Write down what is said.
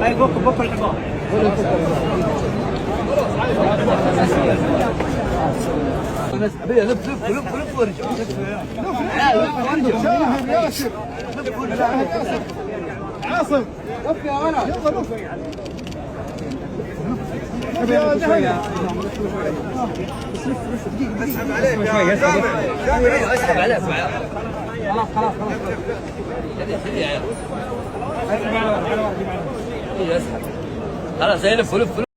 هاي بوك العباره. بس لف ورجع. عاصم لف يا ولد. اسحب عليك يا جامع. اسحب عليك. خلاص خلاص خلاص يلف ولف.